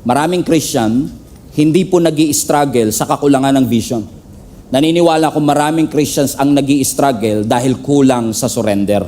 Maraming Christian, hindi po nag-i-struggle sa kakulangan ng vision. Naniniwala ko maraming Christians ang nag-i-struggle dahil kulang sa surrender.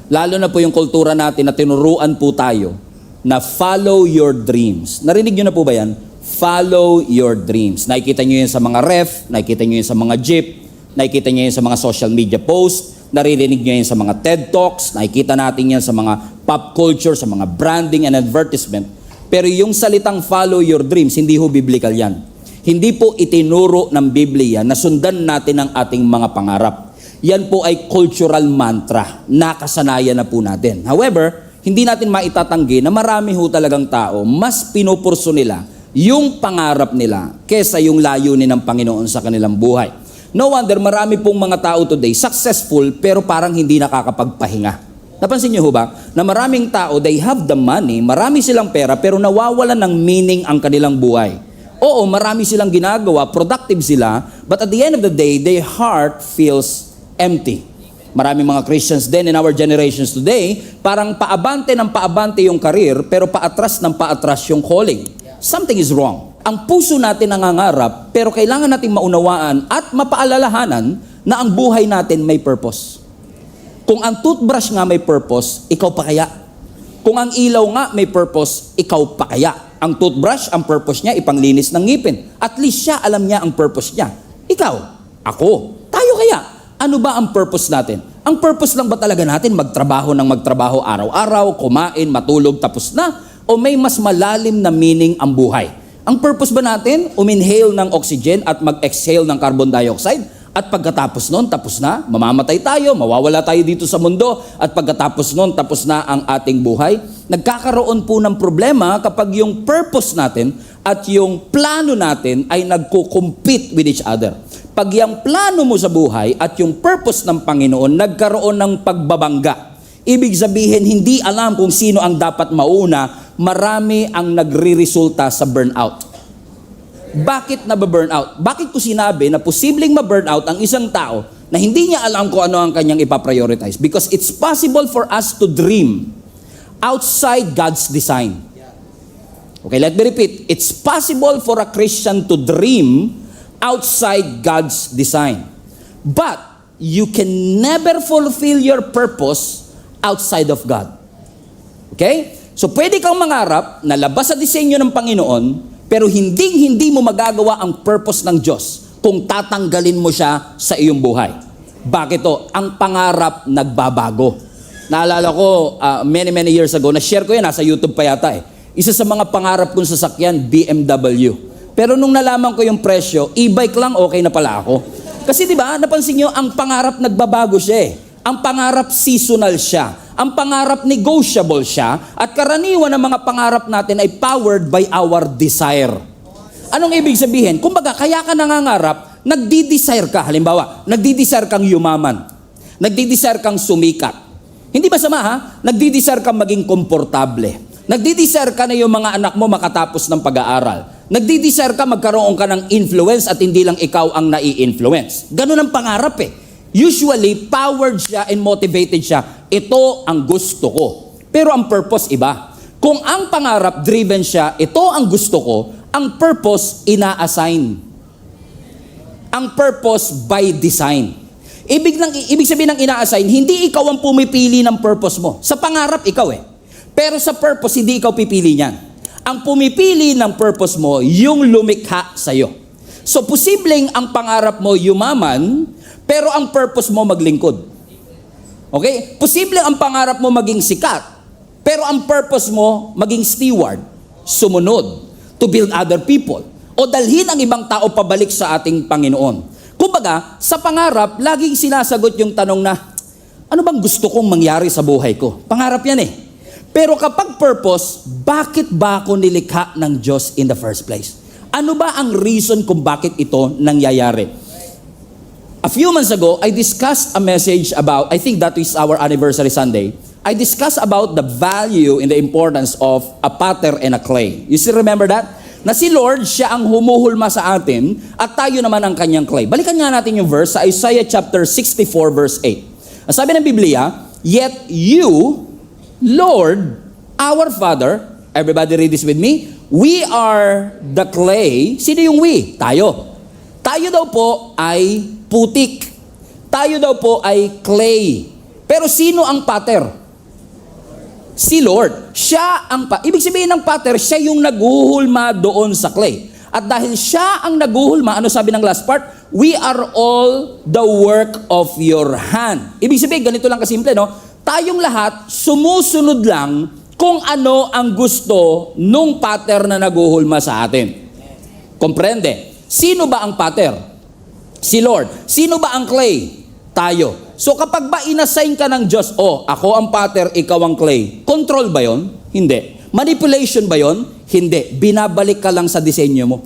Lalo na po yung kultura natin na tinuruan po tayo na follow your dreams. Narinig nyo na po ba yan? Follow your dreams. Nakikita nyo yan sa mga ref, nakikita nyo yan sa mga jeep, nakikita nyo yan sa mga social media posts, naririnig nyo yan sa mga TED Talks, nakikita natin yan sa mga pop culture, sa mga branding and advertisement. Pero yung salitang follow your dreams, hindi ho biblical yan. Hindi po itinuro ng Biblia na sundan natin ang ating mga pangarap. Yan po ay cultural mantra. Nakasanayan na po natin. However, hindi natin maitatanggi na marami ho talagang tao, mas pinupurso nila yung pangarap nila kesa yung layunin ng Panginoon sa kanilang buhay. No wonder marami pong mga tao today successful pero parang hindi nakakapagpahinga. Napansin niyo ho ba na maraming tao, they have the money, marami silang pera pero nawawalan ng meaning ang kanilang buhay. Oo, marami silang ginagawa, productive sila, but at the end of the day, their heart feels empty. Maraming mga Christians din in our generations today, parang paabante ng paabante yung career, pero paatras ng paatras yung calling. Something is wrong. Ang puso natin nangangarap, pero kailangan nating maunawaan at mapaalalahanan na ang buhay natin may purpose. Kung ang toothbrush nga may purpose, ikaw pa kaya? Kung ang ilaw nga may purpose, ikaw pa kaya? Ang toothbrush, ang purpose niya, ipanglinis ng ngipin. At least siya, alam niya ang purpose niya. Ikaw, ako, tayo kaya? Ano ba ang purpose natin? Ang purpose lang ba talaga natin magtrabaho ng magtrabaho araw-araw, kumain, matulog, tapos na? O may mas malalim na meaning ang buhay? Ang purpose ba natin, uminhale ng oxygen at mag-exhale ng carbon dioxide? At pagkatapos nun, tapos na, mamamatay tayo, mawawala tayo dito sa mundo, at pagkatapos nun, tapos na ang ating buhay. Nagkakaroon po ng problema kapag yung purpose natin at yung plano natin ay nagko-compete with each other. Pag yung plano mo sa buhay at yung purpose ng Panginoon nagkaroon ng pagbabangga, ibig sabihin hindi alam kung sino ang dapat mauna, marami ang nagre-resulta sa burnout. Bakit na-burnout? Bakit ko sinabi na posibleng ma-burnout ang isang tao na hindi niya alam kung ano ang kanyang ipaprioritize? Because it's possible for us to dream outside God's design. Okay, let me repeat. It's possible for a Christian to dream outside God's design. But you can never fulfill your purpose outside of God. Okay? So pwede kang mangarap na labas sa disenyo ng Panginoon, pero hindi mo magagawa ang purpose ng Diyos kung tatanggalin mo siya sa iyong buhay. Bakit to? Ang pangarap nagbabago. Naalala ko, many years ago, na-share ko yan, nasa YouTube pa yata eh. Isa sa mga pangarap kong sasakyan, BMW. Pero nung nalaman ko yung presyo, e-bike lang, okay na pala ako. Kasi di ba, napansin nyo, ang pangarap nagbabago siya eh. Ang pangarap seasonal siya. Ang pangarap negotiable siya. At karaniwan ng mga pangarap natin ay powered by our desire. Anong ibig sabihin? Kumbaga, kaya ka nangangarap, nagdi-desire ka. Halimbawa, nagdi-desire kang yumaman. Nagdi-desire kang sumikat. Hindi ba sama ha? Nagdi-desire kang maging komportable. Nagdi-desire ka na yung mga anak mo makatapos ng pag-aaral. Nagdi-desire ka magkaroon ka ng influence at hindi lang ikaw ang nai-influence. Ganun ang pangarap eh. Usually, powered siya and motivated siya. Ito ang gusto ko. Pero ang purpose iba. Kung ang pangarap driven siya, ito ang gusto ko, ang purpose ina-assign. Ang purpose by design. Ibig sabihin ng ina-assign, hindi ikaw ang pumipili ng purpose mo. Sa pangarap, ikaw eh. Pero sa purpose, hindi ikaw pipili niyan. Ang pumipili ng purpose mo, yung lumikha sa'yo. So, posibleng ang pangarap mo yumaman, pero ang purpose mo maglingkod. Okay? Posible ang pangarap mo maging sikat, pero ang purpose mo maging steward, sumunod, to build other people, o dalhin ang ibang tao pabalik sa ating Panginoon. Kumbaga, sa pangarap, laging sinasagot yung tanong na, ano bang gusto kong mangyari sa buhay ko? Pangarap yan eh. Pero kapag purpose, bakit ba ako nilikha ng Diyos in the first place? Ano ba ang reason kung bakit ito nangyayari? A few months ago, I discussed a message about, I think that is our anniversary Sunday, I discussed about the value and the importance of a potter and a clay. You still remember that? Na si Lord, siya ang humuhulma sa atin at tayo naman ang kanyang clay. Balikan nga natin yung verse sa Isaiah chapter 64 verse 8. Ang sabi ng Biblia, yet you, Lord, our Father, everybody read this with me, We are the clay. Sino yung we? Tayo. Tayo daw po ay putik. Tayo daw po ay clay. Pero sino ang pattern? Si Lord. Siya ang ibig sabihin ng pattern, siya yung naghuhulma doon sa clay. At dahil siya ang naghuhulma, ano sabi ng last part? We are all the work of your hand. Ibig sabihin, ganito lang kasimple, no? Tayong lahat, sumusunod lang kung ano ang gusto nung pattern na naghuhulma sa atin. Komprende? Sino ba ang pattern? Si Lord. Sino ba ang clay? Tayo. So kapag ba inassign ka ng Diyos, ako ang pattern, ikaw ang clay, control ba yon? Hindi. Manipulation ba yon? Hindi. Binabalik ka lang sa disenyo mo.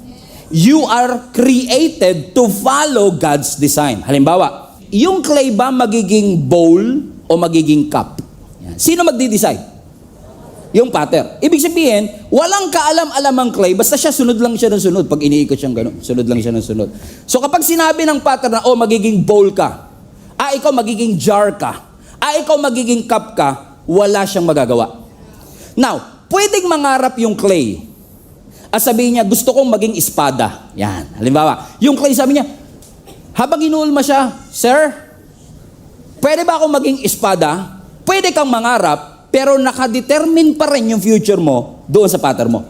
You are created to follow God's design. Halimbawa, yung clay ba magiging bowl o magiging cup? Yan. Sino magdi-decide? Yung pattern. Ibig sabihin, walang kaalam-alam ang clay, basta siya sunod lang siya ng sunod. Pag iniikot siyang gano'n, sunod lang siya ng sunod. So kapag sinabi ng pattern na, magiging bowl ka, ikaw magiging jar ka, ikaw magiging cup ka, wala siyang magagawa. Now, pwedeng mangarap yung clay. At sabihin niya, gusto kong maging espada. Yan. Halimbawa, yung clay sabi niya, habang inuulma siya, Sir, pwede ba akong maging espada? Pwede kang mangarap, pero nakadetermine pa rin yung future mo doon sa pattern mo.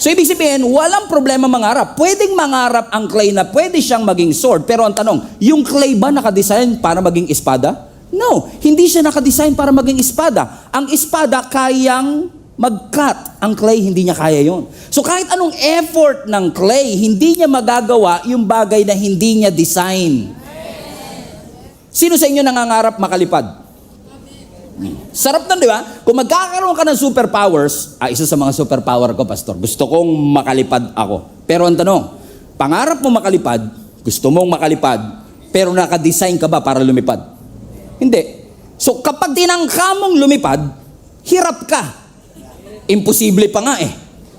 So, ibig sabihin, walang problema mangarap. Pwedeng mangarap ang clay na pwede siyang maging sword. Pero ang tanong, yung clay ba nakadesign para maging espada? No, hindi siya nakadesign para maging espada. Ang espada kayang mag-cut. Ang clay, hindi niya kaya yon. So kahit anong effort ng clay, hindi niya magagawa yung bagay na hindi niya design. Sino sa inyo nangangarap makalipad? Sarap nun, di ba? Kung magkakaroon ka ng superpowers, isa sa mga superpower ko, Pastor, gusto kong makalipad ako. Pero ang tanong, pangarap mo makalipad, gusto mong makalipad, pero nakadesign ka ba para lumipad? Hindi. So kapag tinangka mong lumipad, hirap ka. Imposible pa nga eh.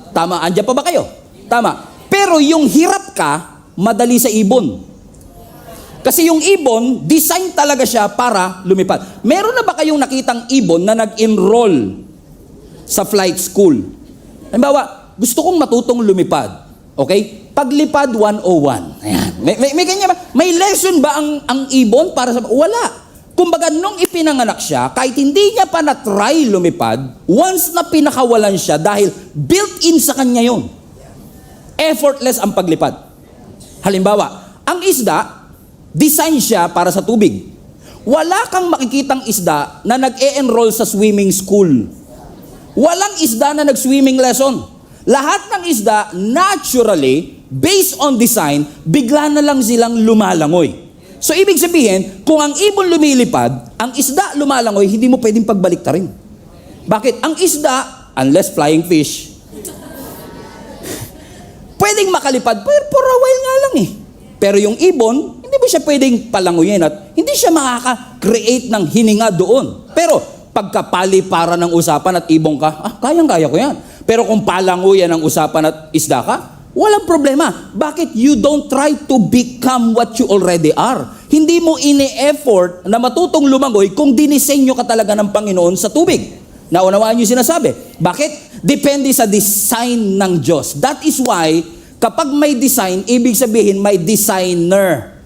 Tama, andyan pa ba kayo? Tama. Pero yung hirap ka, madali sa ibon. Kasi yung ibon, design talaga siya para lumipad. Meron na ba kayong nakitang ibon na nag-enroll sa flight school? Halimbawa, gusto kong matutong lumipad. Okay? Paglipad 101. Ayan. May ganyan ba? May lesson ba ang ibon para sa... Wala. Kumbaga, nung ipinanganak siya, kahit hindi niya pa na-try lumipad, once na pinakawalan siya dahil built-in sa kanya yun. Effortless ang paglipad. Halimbawa, ang isda, design siya para sa tubig. Wala kang makikitang isda na nag-e-enroll sa swimming school. Walang isda na nag-swimming lesson. Lahat ng isda, naturally, based on design, bigla na lang silang lumalangoy. So, ibig sabihin, kung ang ibon lumilipad, ang isda lumalangoy, hindi mo pwedeng pagbaliktarin. Bakit? Ang isda, unless flying fish, pwedeng makalipad, pero for a while nga lang eh. Pero yung ibon, hindi mo siya pwedeng palanguyin at hindi siya makaka-create ng hininga doon. Pero pagkapaliparan ng usapan at ibong ka, kayang-kaya ko yan. Pero kung palanguyan ng usapan at isda ka, walang problema. Bakit? You don't try to become what you already are. Hindi mo ini-effort na matutong lumangoy kung dinisenyo ka talaga ng Panginoon sa tubig. Naunawaan niyo sinasabi. Bakit? Depende sa design ng Diyos. That is why, kapag may design, ibig sabihin may designer.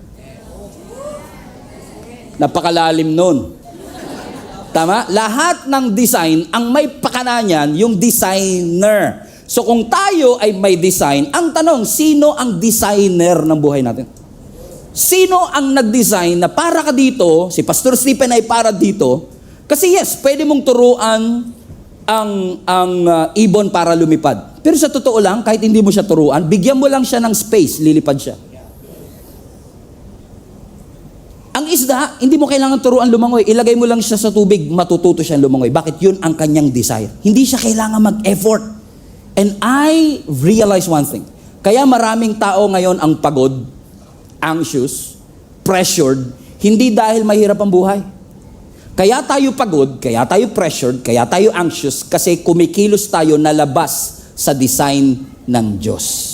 Napakalalim nun. Tama? Lahat ng design, ang may pakananyan, yung designer. So kung tayo ay may design, ang tanong, sino ang designer ng buhay natin? Sino ang nag-design na para ka dito, si Pastor Stephen ay para dito, kasi yes, pwede mong turuan ang ibon para lumipad. Pero sa totoo lang, kahit hindi mo siya turuan, bigyan mo lang siya ng space, lilipad siya. Ang isda, hindi mo kailangan turuan lumangoy. Ilagay mo lang siya sa tubig, matututo siya lumangoy. Bakit? Yun ang kanyang desire. Hindi siya kailangan mag-effort. And I realize one thing. Kaya maraming tao ngayon ang pagod, anxious, pressured, hindi dahil mahirap ang buhay. Kaya tayo pagod, kaya tayo pressured, kaya tayo anxious, kasi kumikilos tayo na labas sa design ng Diyos.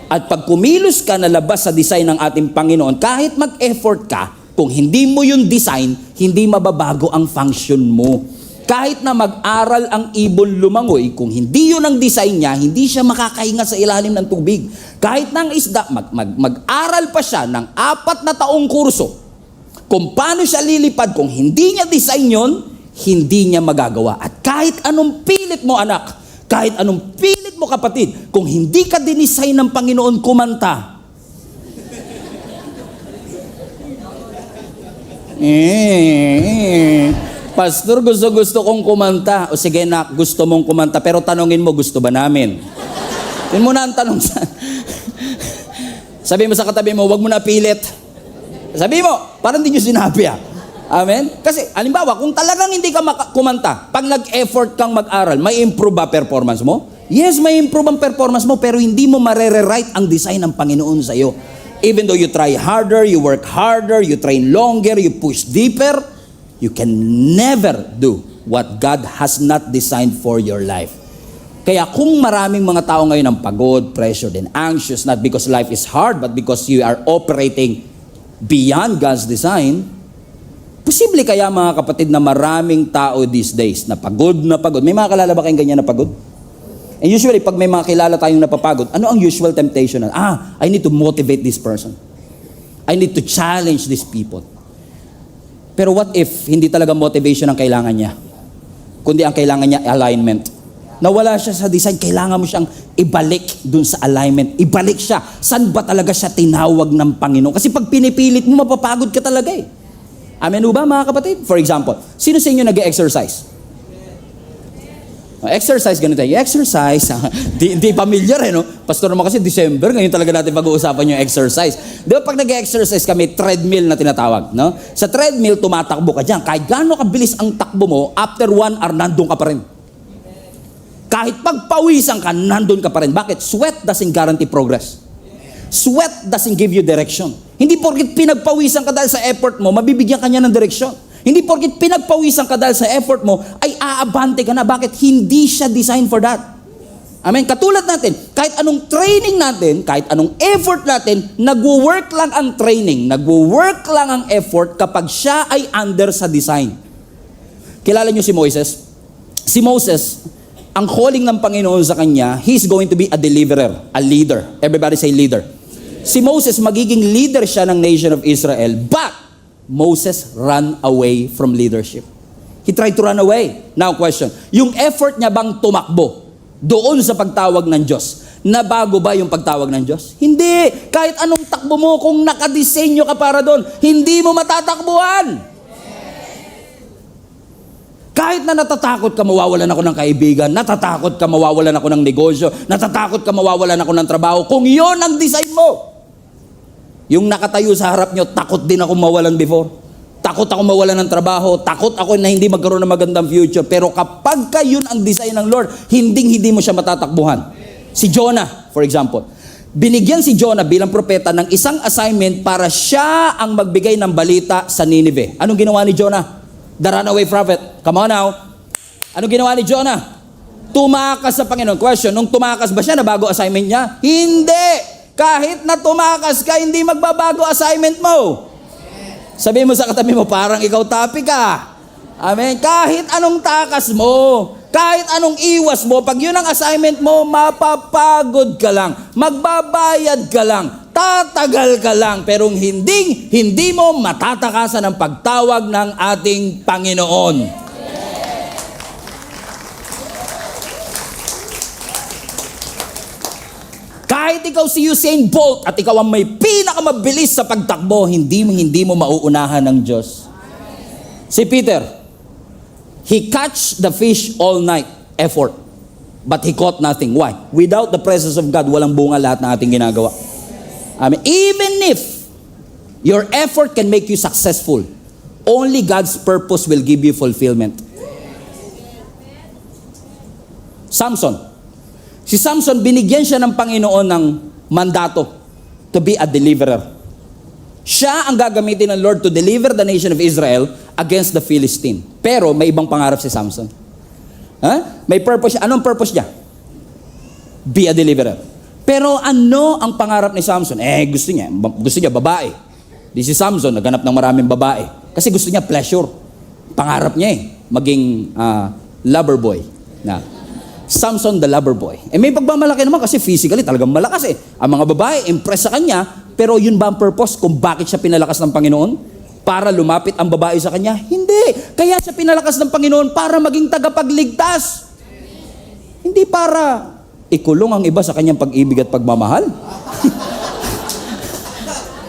At pag kumilos ka na labas sa design ng ating Panginoon, kahit mag-effort ka, kung hindi mo yung design, hindi mababago ang function mo. Kahit na mag-aral ang ibon lumangoy, kung hindi yun ang design niya, hindi siya makakahinga sa ilalim ng tubig. Kahit na ang isda, mag-aral pa siya ng 4 na taong kurso, kung paano siya lilipad, kung hindi niya design yun, hindi niya magagawa. At kahit anong pilit mo anak, kahit anong pilit mo kapatid, kung hindi ka dinesign ng Panginoon kumanta, Pastor, gusto kong kumanta. O sige na, gusto mong kumanta, pero tanongin mo, gusto ba namin? Yun muna ang tanong sa... Sabi mo sa katabi mo, wag mo na pilit. Sabi mo, parang hindi nyo sinabi Amen? Kasi, halimbawa, kung talagang hindi ka kumanta, pag nag-effort kang mag-aral, may improve ba performance mo? Yes, may improve ang performance mo, pero hindi mo marere-write ang design ng Panginoon sa iyo. Even though you try harder, you work harder, you train longer, you push deeper, you can never do what God has not designed for your life. Kaya kung maraming mga tao ngayon ang pagod, pressured, and anxious, not because life is hard, but because you are operating beyond God's design, posible kaya mga kapatid na maraming tao these days na pagod na pagod. May mga kalala ba kayong ganyan na pagod? And usually, pag may mga kilala tayong napapagod, ano ang usual temptation? I need to motivate this person. I need to challenge these people. Pero what if hindi talaga motivation ang kailangan niya? Kundi ang kailangan niya, alignment. Nawala siya sa design, kailangan mo siyang ibalik dun sa alignment. Ibalik siya. Saan ba talaga siya tinawag ng Panginoon? Kasi pag pinipilit mo, mapapagod ka talaga Amen ba mga kapatid? For example, sino sa inyo nag-exercise? Exercise, ganito tayo. Exercise, di familiar no? Pastor naman kasi December, ngayon talaga natin pag-uusapan yung exercise. Di ba pag nag-exercise kami, treadmill na tinatawag, no? Sa treadmill, tumatakbo ka dyan. Kahit gaano kabilis ang takbo mo, after 1 hour, nandun ka pa rin. Kahit pagpawisan ka, nandun ka pa rin. Bakit? Sweat doesn't guarantee progress. Sweat doesn't give you direction. Hindi porket pinagpawisan ka dahil sa effort mo, mabibigyan ka niya ng direksyon. Hindi porket pinagpawisan ka dahil sa effort mo, ay aabante ka na. Bakit? Hindi siya designed for that. Amen? Katulad natin, kahit anong training natin, kahit anong effort natin, nagwo-work lang ang training, nagwo-work lang ang effort kapag siya ay under sa design. Kilala niyo si Moses? Si Moses, ang calling ng Panginoon sa kanya, he's going to be a deliverer, a leader. Everybody say leader. Si Moses, magiging leader siya ng nation of Israel, but Moses ran away from leadership. He tried to run away. Now question, yung effort niya bang tumakbo doon sa pagtawag ng Diyos, nabago ba yung pagtawag ng Diyos? Hindi. Kahit anong takbo mo, kung nakadisenyo ka para doon, hindi mo matatakbuhan. Kahit na natatakot ka mawawalan ako ng kaibigan, natatakot ka mawawalan ako ng negosyo, natatakot ka mawawalan ako ng trabaho, kung yon ang design mo. Yung nakatayo sa harap nyo, takot din ako mawalan before. Takot ako mawalan ng trabaho. Takot ako na hindi magkaroon ng magandang future. Pero kapag ka yun ang design ng Lord, hindi mo siya matatakbuhan. Si Jonah, for example. Binigyan si Jonah bilang propeta ng isang assignment para siya ang magbigay ng balita sa Nineveh. Anong ginawa ni Jonah? The runaway prophet. Come on now. Anong ginawa ni Jonah? Tumakas sa Panginoon. Question, nung tumakas ba siya, nabago assignment niya? Hindi! Kahit na tumakas ka, hindi magbabago assignment mo. Sabi mo sa katabi mo, parang ikaw topic ka. Amen? Kahit anong takas mo, kahit anong iwas mo, pag yun ang assignment mo, mapapagod ka lang, magbabayad ka lang, tatagal ka lang, pero hindi mo matatakasan ang pagtawag ng ating Panginoon. Kahit ikaw si Usain Bolt at ikaw ang may pinakamabilis sa pagtakbo, hindi mo mauunahan ng Diyos. Si Peter, he catch the fish all night, effort, but he caught nothing. Why? Without the presence of God, walang bunga lahat ng ating ginagawa. Even if your effort can make you successful, only God's purpose will give you fulfillment. Samson. Si Samson, binigyan siya ng Panginoon ng mandato to be a deliverer. Siya ang gagamitin ng Lord to deliver the nation of Israel against the Philistine. Pero may ibang pangarap si Samson. May purpose siya. Anong purpose niya? Be a deliverer. Pero ano ang pangarap ni Samson? Gusto niya babae. Di si Samson, naghanap ng maraming babae. Kasi gusto niya pleasure. Pangarap niya maging lover boy. Na Samson the lover boy. May pagmamalaki naman kasi physically talagang malakas eh. Ang mga babae, impress sa kanya, pero yun ba ang purpose kung bakit siya pinalakas ng Panginoon? Para lumapit ang babae sa kanya? Hindi. Kaya siya pinalakas ng Panginoon para maging tagapagligtas. Hindi para ikulong ang iba sa kanyang pag-ibig at pagmamahal.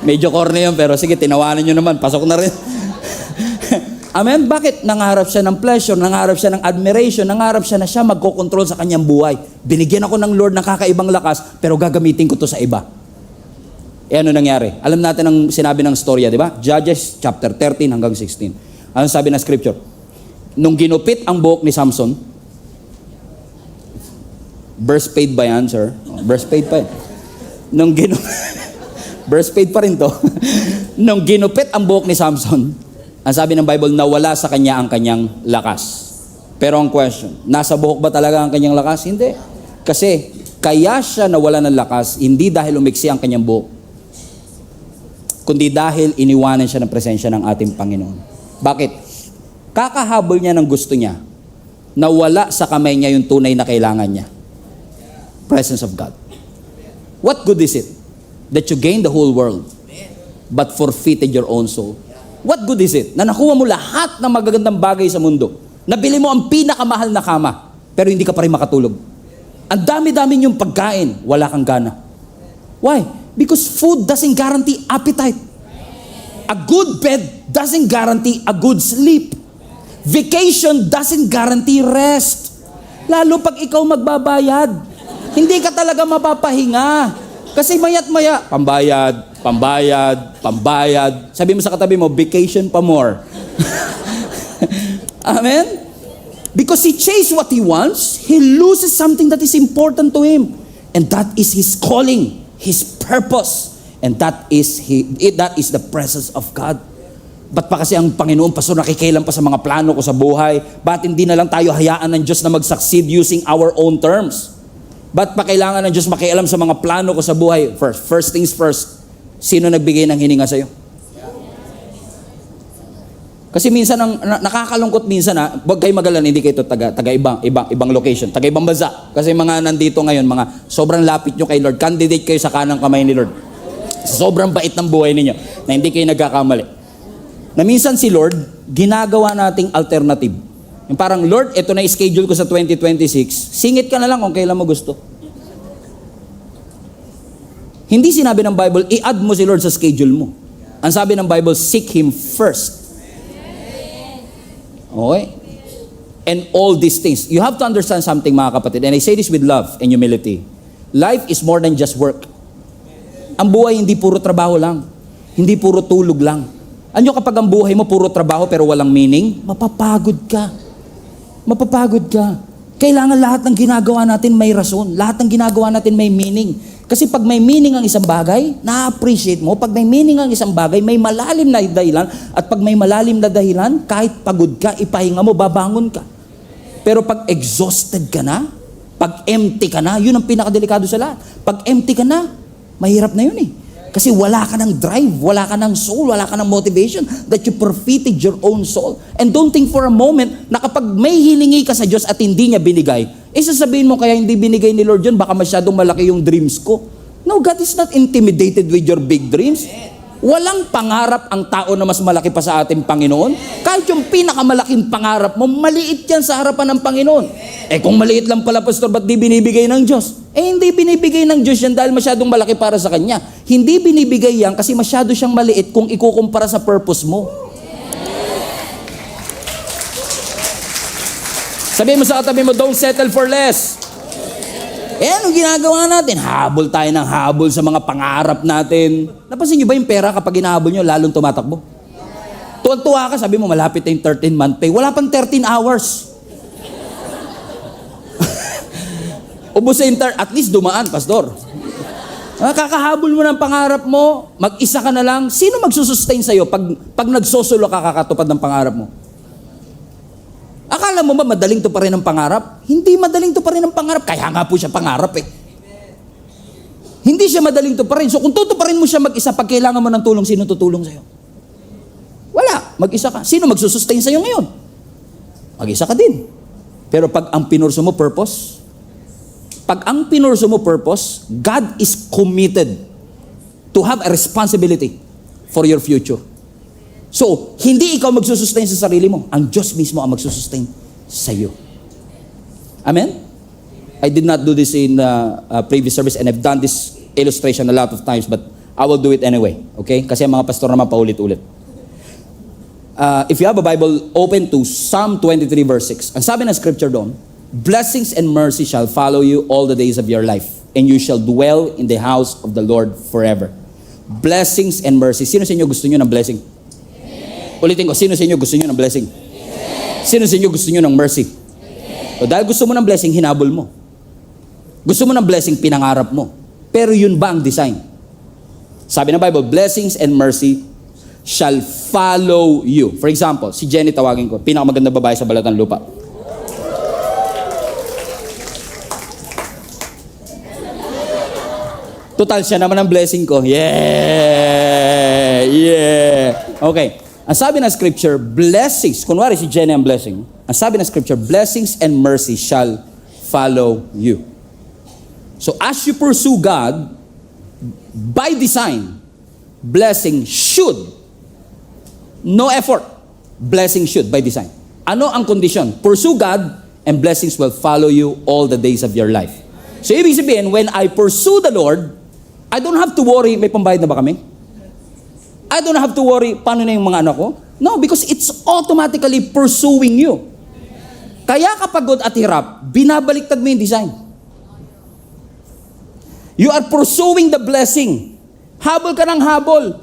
Medyo corny yun, pero sige, tinawanan nyo naman. Pasok na rin. Amen? Bakit? Nangarap siya ng pleasure, nangarap siya ng admiration, nangarap siya na siya magkokontrol sa kanyang buhay. Binigyan ako ng Lord ng kakaibang lakas, pero gagamitin ko to sa iba. E ano nangyari? Alam natin ang sinabi ng storya, di ba? Judges chapter 13 hanggang 16. Ano sabi ng scripture? Nung ginupit ang buhok ni Samson, burst paid ba yan, sir? Burst paid pa yan. Burst paid pa rin to. Nung ginupit ang buhok ni Samson, ang sabi ng Bible, nawala sa kanya ang kanyang lakas. Pero ang question, nasa buhok ba talaga ang kanyang lakas? Hindi. Kasi, kaya siya nawala ng lakas, hindi dahil umiksi ang kanyang buhok, kundi dahil iniwanan siya ng presensya ng ating Panginoon. Bakit? Kakahabol niya ng gusto niya, nawala sa kamay niya yung tunay na kailangan niya. Presence of God. What good is it that you gain the whole world, but forfeited your own soul? What good is it na nakuha mo lahat ng magagandang bagay sa mundo? Nabili mo ang pinakamahal na kama, pero hindi ka pa rin makatulog. Ang dami-dami niyong pagkain, wala kang gana. Why? Because food doesn't guarantee appetite. A good bed doesn't guarantee a good sleep. Vacation doesn't guarantee rest. Lalo pag ikaw magbabayad, hindi ka talaga mapapahinga. Kasi maya't maya, pambayad. Sabi mo sa katabi mo, vacation pa more. Amen? Because he chases what he wants, he loses something that is important to him. And that is his calling, his purpose. And that is the presence of God. Ba't pa kasi ang Panginoon, Pastor, nakikialam pa sa mga plano ko sa buhay? Ba't hindi na lang tayo hayaan ng Diyos na mag-succeed using our own terms? Ba't pa kailangan ng Diyos makialam sa mga plano ko sa buhay? First things first, sino nagbigay ng hininga sa'yo? Kasi minsan, nakakalungkot minsan huwag kayo magalala, hindi kayo taga ibang location, taga ibang bansa. Kasi mga nandito ngayon, mga sobrang lapit nyo kay Lord, candidate kayo sa kanang kamay ni Lord. Sobrang bait ng buhay ninyo, na hindi kayo nagkakamali. Na minsan si Lord, ginagawa nating alternative. Yung parang, Lord, ito na schedule ko sa 2026, singit ka na lang kung kailan mo gusto. Hindi sinabi ng Bible, i-add mo si Lord sa schedule mo. Ang sabi ng Bible, seek Him first. Okay? And all these things. You have to understand something, mga kapatid, and I say this with love and humility. Life is more than just work. Ang buhay hindi puro trabaho lang. Hindi puro tulog lang. Ano kapag ang buhay mo puro trabaho pero walang meaning? Mapapagod ka. Kailangan lahat ng ginagawa natin may rason. Lahat ng ginagawa natin may meaning. Kasi pag may meaning ang isang bagay, na-appreciate mo. Pag may meaning ang isang bagay, may malalim na dahilan. At pag may malalim na dahilan, kahit pagod ka, ipahinga mo, babangon ka. Pero pag exhausted ka na, pag empty ka na, yun ang pinakadelikado sa lahat. Pag empty ka na, mahirap na yun eh. Kasi wala ka ng drive, wala ka ng soul, wala ka ng motivation that you forfeited your own soul. And don't think for a moment na kapag may hiningi ka sa Diyos at hindi niya binigay, sasabihin mo kaya hindi binigay ni Lord yun, baka masyadong malaki yung dreams ko. No, God is not intimidated with your big dreams. Walang pangarap ang tao na mas malaki pa sa ating Panginoon. Kahit yung pinakamalaking pangarap mo, maliit yan sa harapan ng Panginoon. Kung maliit lang pala, Pastor, ba't di binibigay ng Diyos? Hindi binibigay ng Diyos yan dahil masyadong malaki para sa Kanya. Hindi binibigay yan kasi masyado siyang maliit kung ikukumpara sa purpose mo. Sabihin mo sa katabi mo, don't settle for less. Anong ginagawa natin? Habol tayo ng habol sa mga pangarap natin. Napansin nyo ba yung pera kapag hinahabol nyo, lalong tumatakbo? Tuwan-tuwa ka, sabi mo, malapit na yung 13-month pay. Wala pang 13 hours. Ubus at least dumaan, Pastor. Kakahabol mo ng pangarap mo, mag-isa ka na lang, sino magsusustain sa'yo pag nagsosolo ka kakatupad ng pangarap mo? Akala mo ba madaling tuparin ang pangarap? Hindi madaling tuparin ang pangarap. Kaya nga po siya pangarap eh. Hindi siya madaling tuparin. So kung tutuparin mo siya mag-isa, pag kailangan mo ng tulong, sino tutulong sa'yo? Wala. Mag-isa ka. Sino magsusustain sa'yo ngayon? mag-isa ka din. Pero pag ang pinurso mo purpose, God is committed to have a responsibility for your future. So, hindi ikaw magsusustain sa sarili mo. Ang Diyos mismo ang magsusustain sa iyo. Amen? I did not do this in previous service and I've done this illustration a lot of times, but I will do it anyway. Okay? Kasi ang mga pastor naman paulit-ulit. If you have a Bible, open to Psalm 23 verse 6. Ang sabi ng scripture doon, blessings and mercy shall follow you all the days of your life, and you shall dwell in the house of the Lord forever. Blessings and mercy. Sino sa inyo gusto nyo ng blessing? Ulitin ko, sino sa inyo gusto nyo ng blessing? Sino sa inyo gusto nyo ng mercy? O dahil gusto mo ng blessing, hinabol mo. Gusto mo ng blessing, pinangarap mo. Pero yun ba ang design? Sabi ng Bible, blessings and mercy shall follow you. For example, si Jenny tawagin ko, pinakamaganda babae sa balat ng lupa. Total, siya naman ang blessing ko. Yeah! Okay. Ang sabi ng scripture, blessings, kunwari si Jenny ang blessing, ang sabi ng scripture, blessings and mercy shall follow you. So as you pursue God, by design, blessing should, no effort, blessing should by design. Ano ang condition? Pursue God and blessings will follow you all the days of your life. So ibig sabihin, when I pursue the Lord, I don't have to worry, may pambayad na ba kami? I don't have to worry, paano na yung mga anak ko? No, because it's automatically pursuing you. Kaya kapagod at hirap, binabaliktad mo yung design. You are pursuing the blessing. Habol ka ng habol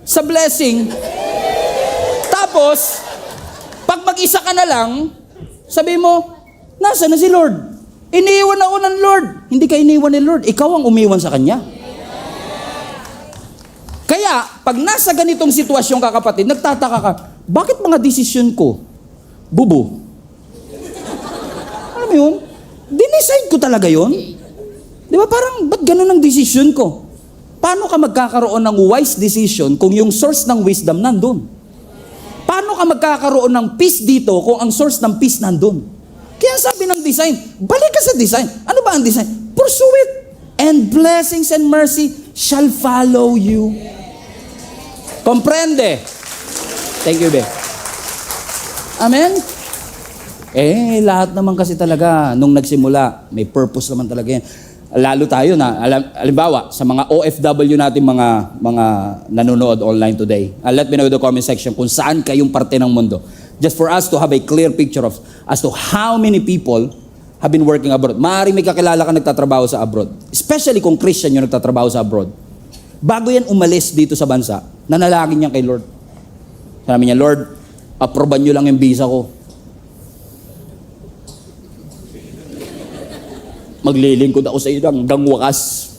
sa blessing. Tapos, pag mag-isa ka na lang, sabi mo, nasa na si Lord? Iniiwan ako ng Lord. Hindi ka iniiwan ni Lord. Ikaw ang umiwan sa Kanya. Kaya, pag nasa ganitong sitwasyon ka kapatid, nagtataka ka, bakit mga desisyon ko, bubo? Alam mo yun? Dinicide ko talaga yun. Di ba parang, ba't ganun ang desisyon ko? Paano ka magkakaroon ng wise decision kung yung source ng wisdom nandun? Paano ka magkakaroon ng peace dito kung ang source ng peace nandun? Kaya sabi ng design, balik ka sa design. Ano ba ang design? Pursue it. And blessings and mercy shall follow you. Comprende? Thank you, Be. Amen? Lahat naman kasi talaga, nung nagsimula, may purpose naman talaga yan. Lalo tayo na, halimbawa, sa mga OFW natin, mga nanonood online today, let me know in the comment section kung saan kayong parte ng mundo. Just for us to have a clear picture of as to how many people have been working abroad. Maaaring may kakilala ka nagtatrabaho sa abroad. Especially kung Christian yung nagtatrabaho sa abroad. Bago yan umalis dito sa bansa, nanalangin niya kay Lord. Sabi niya, Lord, aproban niyo lang yung visa ko. Maglilingkod ako sa iyo hanggang wakas.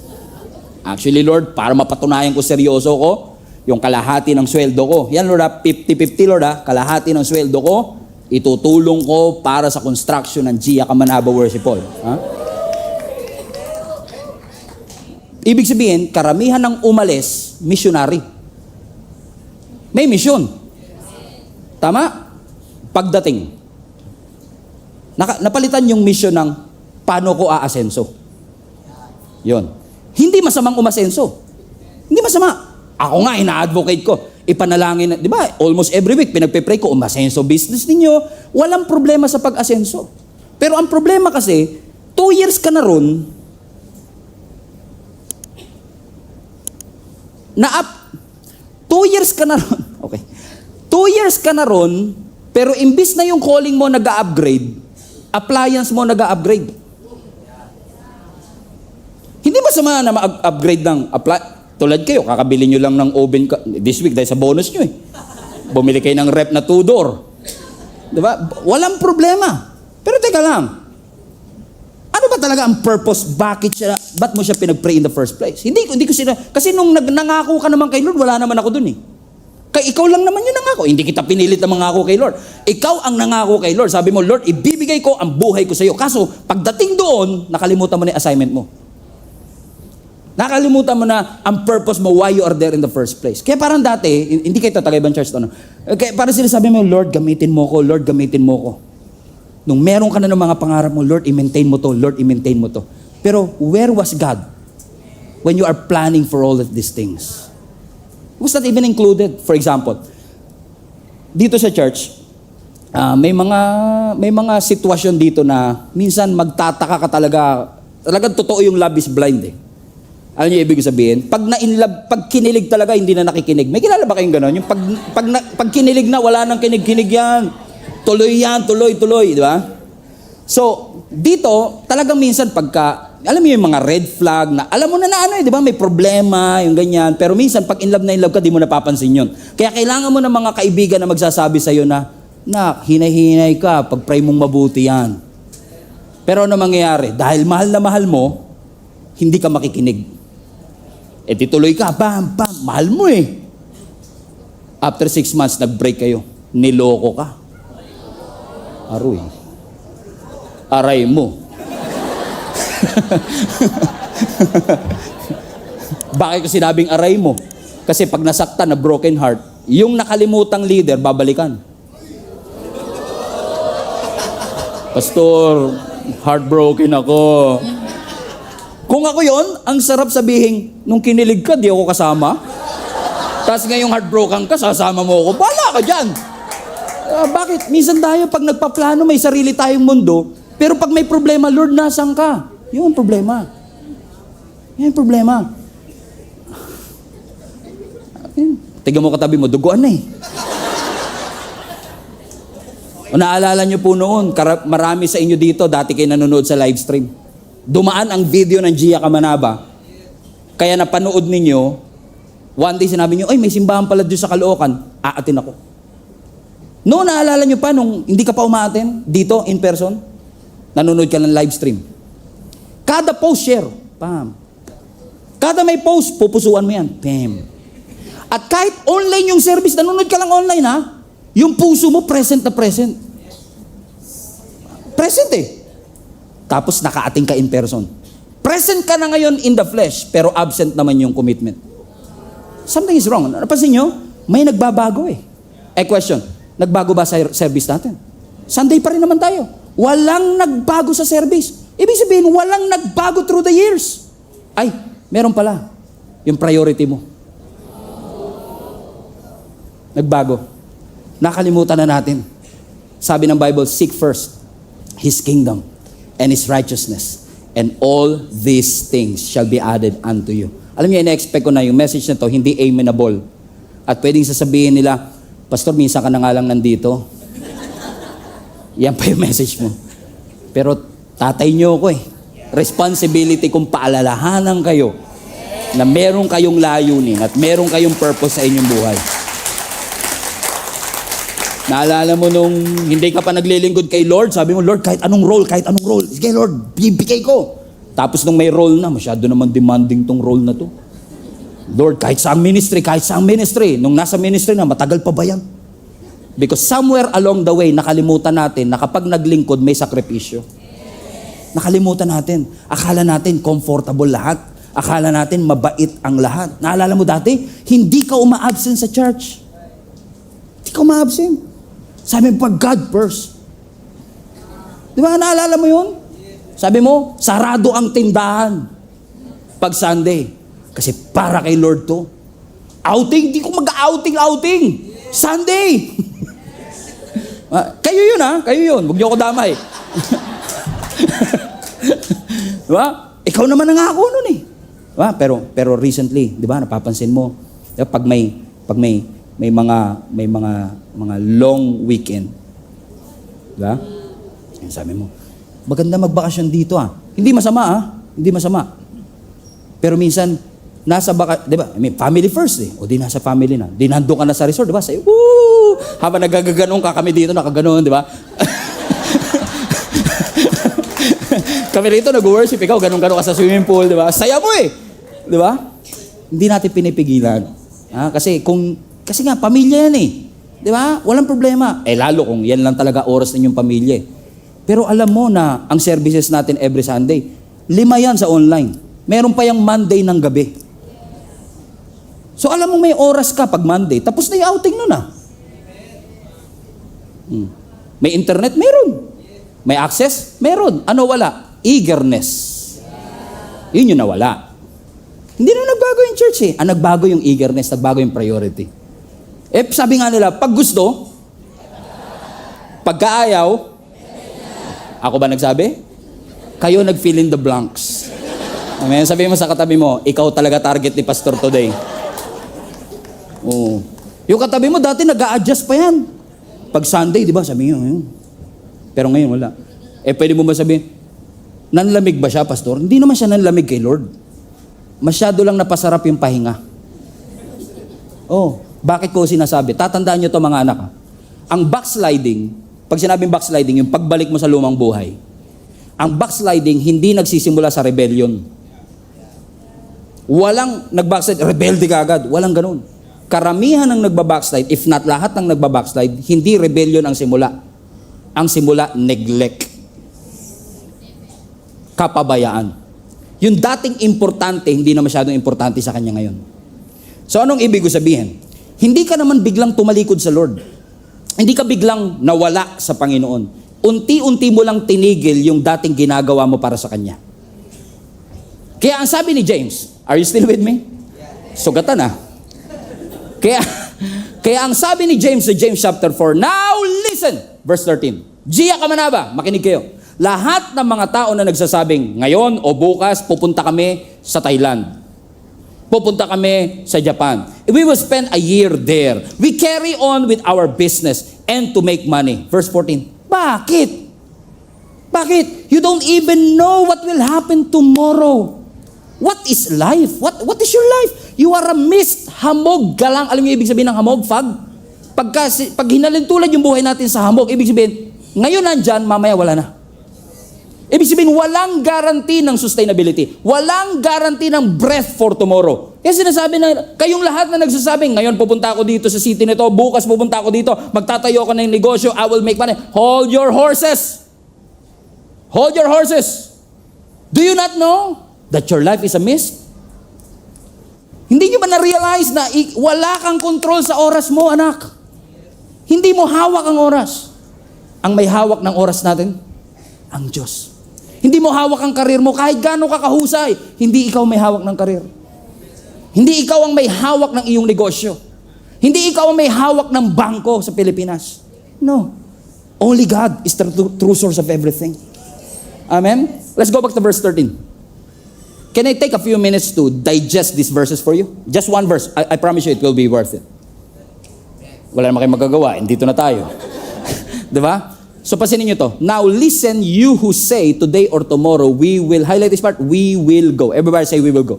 Actually, Lord, para mapatunayan ko seryoso ko, yung kalahati ng sweldo ko. Yan, Lord, 50-50, Lord, kalahati ng sweldo ko, itutulong ko para sa construction ng Gia Kamanaba Worship Hall. Ibig sabihin, karamihan ng umalis, missionary. May mission. Tama? Pagdating. Napalitan yung mission ng paano ko aasenso. Yon. Hindi masamang umasenso. Hindi masama. Ako nga, ina-advocate ko. Ipanalangin, di ba? Almost every week, pinagpe-pray ko, umasenso business ninyo. Walang problema sa pag-asenso. Pero ang problema kasi, 2 years ka na ron, 2 years ka na ron, okay. 2 years ka na ron, pero imbis na yung calling mo nag-upgrade, appliance mo nag-upgrade. Hindi masama na ma-upgrade ng tulad kayo, kakabili nyo lang ng oven this week dahil sa bonus nyo eh. Bumili kayo ng rep na 2-door. Diba? Walang problema. Pero teka lang, ano ba talaga ang purpose? Ba't mo siya pinag-pray in the first place? Hindi ko kasi nung nangako ka naman kay Lord, wala naman ako dun eh. Kaya ikaw lang naman yung nangako. Hindi kita pinilit na mangako kay Lord. Ikaw ang nangako kay Lord. Sabi mo, Lord, ibibigay ko ang buhay ko sa iyo. Kaso, pagdating doon, nakalimutan mo na yung assignment mo. Nakalimutan mo na ang purpose mo, why you are there in the first place. Kaya parang dati, hindi kayo tatagay ibang church to, no? Kaya parang sinasabi mo, Lord, gamitin mo ko, Lord, gamitin mo ko. Nung meron ka na ng mga pangarap mo, Lord, i-maintain mo to, Lord, i-maintain mo to. Pero where was God when you are planning for all of these things? It was not even included. For example, dito sa church, may mga sitwasyon dito na minsan magtataka ka talaga, talagang totoo yung love is blind eh. Alam niyo ibig sabihin? Pag kinilig talaga, hindi na nakikinig. May kilala ba kayong gano'n? Yung pag kinilig na, wala nang kinig-kinig yan. Tuloy yan, tuloy, di ba? So, dito, talagang minsan pagka, alam mo yung mga red flag na, alam mo na ano di ba? May problema, yung ganyan. Pero minsan, pag in love ka, di mo napapansin yun. Kaya kailangan mo ng mga kaibigan na magsasabi sa'yo na, hinay-hinay ka, pag-pray mong mabuti yan. Pero ano mangyayari? Dahil mahal na mahal mo, hindi ka makikinig. E tituloy ka, bam, mahal mo eh. After 6 months, nag-break kayo. Niloko ka. Aroy. Aray mo. Bakit ko sinabing aray mo? Kasi pag nasaktan na broken heart, yung nakalimutang leader, babalikan. Pastor, heartbroken ako. Kung ako yon, ang sarap sabihin, nung kinilig ka, di ako kasama. Tapos ngayong heartbroken ka, sasama mo ako. Bala ka dyan. Bakit? Minsan tayo, pag nagpaplano, may sarili tayong mundo, pero pag may problema, Lord, nasan ka? Yun ang problema. Yan ang problema. Tignan mo katabi mo, duguan na eh. O naalala nyo po noon, marami sa inyo dito, dati kayo nanonood sa live stream. Dumaan ang video ng Gia Kamanaba. Kaya napanood ninyo, one day sinabi nyo, ay may simbahan pala doon sa Caloocan, aatin ako. Noon, naalala nyo pa, nung hindi ka pa umaatin, dito, in person, nanonood ka ng live stream. Kada post, share. Pam. Kada may post, pupusuan mo yan. Pam. At kahit online yung service, nanonood ka lang online ha, yung puso mo, present na present. Present eh. Tapos nakaating ka in person. Present ka na ngayon in the flesh, pero absent naman yung commitment. Something is wrong. Napansin nyo? May nagbabago eh. Question, nagbago ba sa service natin? Sunday pa rin naman tayo. Walang nagbago sa service. Ibig sabihin, walang nagbago through the years. Ay, meron pala. Yung priority mo. Nagbago. Nakalimutan na natin. Sabi ng Bible, seek first His kingdom and His righteousness, and all these things shall be added unto you. Alam niyo, ina-expect ko na yung message na to, hindi amenable. At pwedeng sasabihin nila, Pastor, minsan ka na nga lang nandito. Yan pa yung message mo. Pero tatay niyo ako eh. Responsibility kong paalalahanan kayo na meron kayong layunin at meron kayong purpose sa inyong buhay. Naalala mo nung hindi ka pa naglilingkod kay Lord, sabi mo, Lord, kahit anong role, sige Lord, bibigay ko. Tapos nung may role na, masyado naman demanding tong role na to. Lord, kahit saang ministry, nung nasa ministry na, matagal pa ba yan? Because somewhere along the way, nakalimutan natin na kapag naglingkod, may sakripisyo. Nakalimutan natin. Akala natin comfortable lahat. Akala natin mabait ang lahat. Naalala mo dati, hindi ka uma-absent sa church. Hindi ka uma-absent. Sabi mo, pag God first. Di ba, naalala mo yun? Sabi mo, sarado ang tindahan pag Sunday. Kasi para kay Lord to. Outing, di ko mag-outing. Sunday. Kayo yun ha, kayo yun. Huwag niyo ako damay. Di ba? Ikaw naman nangako nun eh. Diba? Pero recently, di ba, napapansin mo, diba, pag may mga long weekend. Diba? Sabi mo, maganda magbakasyon dito ah. Hindi masama ah. Hindi masama. Pero minsan, di ba? I mean, family first eh. O di nasa family na. Di nandun ka na sa resort, di ba? Say, woo! Habang nagagaganong ka, kami dito nakaganon, di ba? Kami rito nag-worship, ikaw ganun-ganun ka sa swimming pool, di ba? Saya mo eh. Di ba? Hindi natin pinipigilan. Kasi nga, pamilya yan eh. Di ba? Walang problema. Lalo kung yan lang talaga oras ninyong pamilya eh. Pero alam mo na ang services natin every Sunday, 5 yan sa online. Meron pa yung Monday ng gabi. So alam mo may oras ka pag Monday, tapos na yung outing nun ah. May internet? Meron. May access? Meron. Ano wala? Eagerness. Yun yung nawala. Hindi na nagbago yung church eh. Ang nagbago yung eagerness, nagbago yung priority. Sabi nga nila, pag gusto, pagkaayaw, ako ba nagsabi? Kayo nag-fill in the blanks. Amen. Sabi mo sa katabi mo, ikaw talaga target ni Pastor today. Oo. Yung katabi mo, dati nag-a-adjust pa yan. Pag Sunday, di ba, sabi niyo, yun. Pero ngayon, wala. Pwede mo ba sabihin, nanlamig ba siya, Pastor? Hindi naman siya nanlamig kay Lord. Masyado lang napasarap yung pahinga. Oh, bakit ko sinasabi? Tatandaan niyo to mga anak. Ang backsliding, pag sinabing backsliding, yung pagbalik mo sa lumang buhay, ang backsliding hindi nagsisimula sa rebellion. Walang nag-backslide, rebelde ka agad. Walang ganun. Karamihan ng nagba-backslide, if not lahat ng nagba-backslide, hindi rebellion ang simula. Ang simula, neglect. Kapabayaan. Yung dating importante, hindi na masyadong importante sa kanya ngayon. So anong ibig ko sabihin? Hindi ka naman biglang tumalikod sa Lord. Hindi ka biglang nawala sa Panginoon. Unti-unti mo lang tinigil yung dating ginagawa mo para sa Kanya. Kaya ang sabi ni James, are you still with me? Sugatan ah. Kaya ang sabi ni James sa James chapter 4, now listen, verse 13. Giya kamanaba, makinig kayo. Lahat ng mga tao na nagsasabing, ngayon o bukas, pupunta kami sa Thailand. Pupunta kami sa Japan. We will spend a year there. We carry on with our business and to make money. Verse 14. Bakit? Bakit? You don't even know what will happen tomorrow. What is life? What is your life? You are a mist, hamog, galang. Alam niyo ibig sabihin ng hamog, fog? Pag hinalintulad yung buhay natin sa hamog, ibig sabihin, ngayon nandyan, mamaya wala na. Ibig sabihin, walang guarantee ng sustainability. Walang guarantee ng breath for tomorrow. Kaya sinasabi na, kayong lahat na nagsasabing, ngayon pupunta ako dito sa city nito, bukas pupunta ako dito, magtatayo ako ng negosyo, I will make money. Hold your horses. Hold your horses. Do you not know that your life is a mist? Hindi nyo ba na-realize na wala kang control sa oras mo, anak? Hindi mo hawak ang oras. Ang may hawak ng oras natin, ang Diyos. Hindi mo hawak ang karir mo kahit gaano ka kahusay. Hindi ikaw may hawak ng karir. Hindi ikaw ang may hawak ng iyong negosyo. Hindi ikaw ang may hawak ng bangko sa Pilipinas. No. Only God is the true source of everything. Amen? Let's go back to verse 13. Can I take a few minutes to digest these verses for you? Just one verse. I promise you it will be worth it. Wala naman kayo magagawa. Dito na tayo. Diba? So pasinin nyo to. Now listen, you who say today or tomorrow, we will, highlight this part, we will go. Everybody say we will go.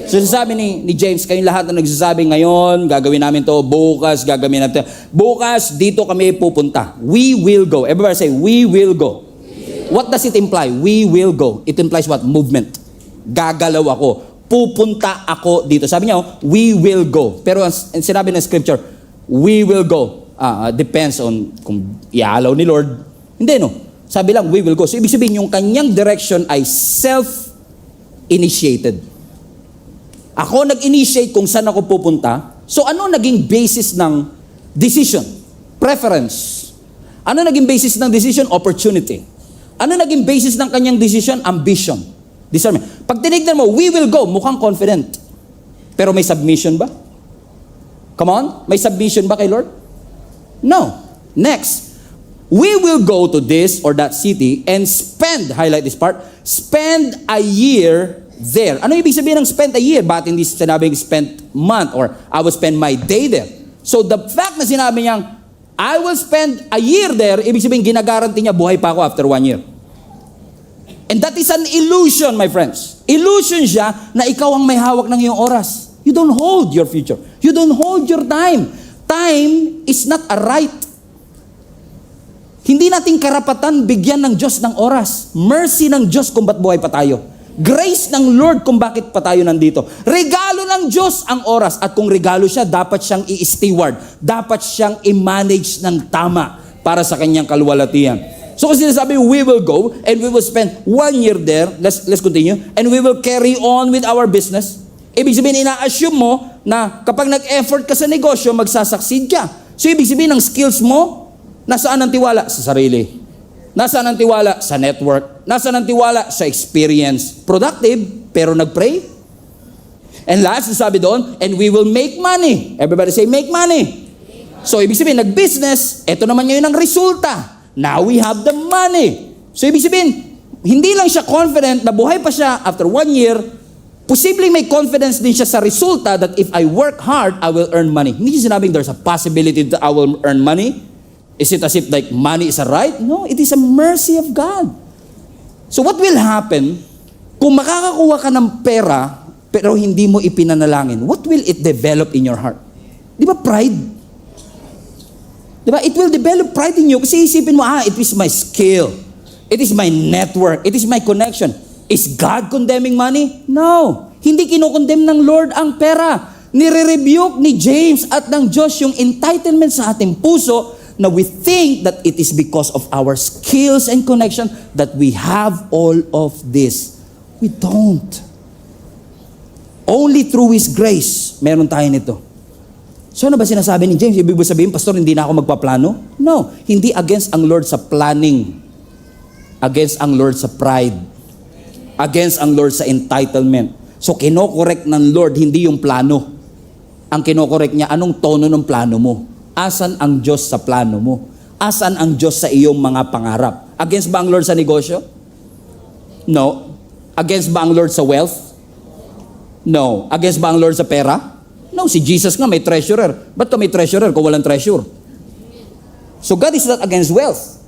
So sasabi ni James, kayong lahat na nagsasabi ngayon, gagawin namin to, bukas, gagawin natin. Bukas, dito kami pupunta. We will go. Everybody say, we will go. What does it imply? We will go. It implies what? Movement. Gagalaw ako. Pupunta ako dito. Sabi niya, we will go. Pero ang sinabi ng scripture, we will go. Depends on kung ialaw ni Lord. Hindi, no? Sabi lang, we will go. So, ibig sabihin, yung kanyang direction ay self-initiated. Ako nag-initiate kung saan ako pupunta. So, ano naging basis ng decision? Preference. Ano naging basis ng decision? Opportunity. Ano naging basis ng kanyang decision? Ambition. Discernment. Pag tinignan mo, we will go, mukhang confident. Pero may submission ba? Come on? May submission ba kay Lord? No. Next, we will go to this or that city and spend, highlight this part, spend a year there. Ano ibig sabihin ng spend a year? Bakit hindi sinabing spend month or I will spend my day there? So the fact na sinabi niyang, I will spend a year there, ibig sabihin ginagaranti niya buhay pa ako after 1 year. And that is an illusion, my friends. Illusion siya na ikaw ang may hawak ng iyong oras. You don't hold your future. You don't hold your time. Time is not a right. Hindi nating karapatan bigyan ng Diyos ng oras. Mercy ng Diyos kung ba't buhay pa tayo. Grace ng Lord kung bakit pa tayo nandito. Regalo ng Diyos ang oras. At kung regalo siya, dapat siyang i-steward. Dapat siyang i-manage ng tama para sa kanyang kaluwalhatian. So kasi sinasabi, we will go and we will spend 1 year there. Let's continue. And we will carry on with our business. Ibig sabihin, ina-assume mo na kapag nag-effort ka sa negosyo, magsasucceed ka. So ibig sabihin, ang skills mo, nasaan ang tiwala? Sa sarili. Nasaan ang tiwala? Sa network. Nasaan ang tiwala? Sa experience. Productive, pero nag-pray. And last, sabi doon, and we will make money. Everybody say, make money. So, ibig sabihin, nag-business, ito naman ngayon ang resulta. Now we have the money. So, ibig sabihin, hindi lang siya confident na buhay pa siya after 1 year, posibleng may confidence din siya sa resulta that if I work hard, I will earn money. Hindi siya sinabing there's a possibility that I will earn money. Is it as if like money is a right? No, it is a mercy of God. So what will happen kung makakakuha ka ng pera pero hindi mo ipinanalangin? What will it develop in your heart? Di ba pride? Di ba? It will develop pride in you kasi isipin mo, it is my skill. It is my network. It is my connection. Is God condemning money? No. Hindi kinokondemn ng Lord ang pera. Nire-rebuke ni James at ng Diyos yung entitlement sa ating puso na we think that it is because of our skills and connection that we have all of this. We don't. Only through His grace, meron tayo nito. So ano ba sinasabi ni James? Ibig sabihin, Pastor, hindi na ako magpaplano? No. Hindi against ang Lord sa planning. Against ang Lord sa pride. Against ang Lord sa entitlement. So kinokorek ng Lord, hindi yung plano. Ang kinokorek niya, anong tono ng plano mo? Asan ang Diyos sa plano mo? Asan ang Diyos sa iyong mga pangarap? Against ba ang Lord sa negosyo? No. Against ba ang Lord sa wealth? No. Against ba ang Lord sa pera? No. Si Jesus nga may treasurer. Ba't ka may treasurer kung walang treasure? So God is not against wealth.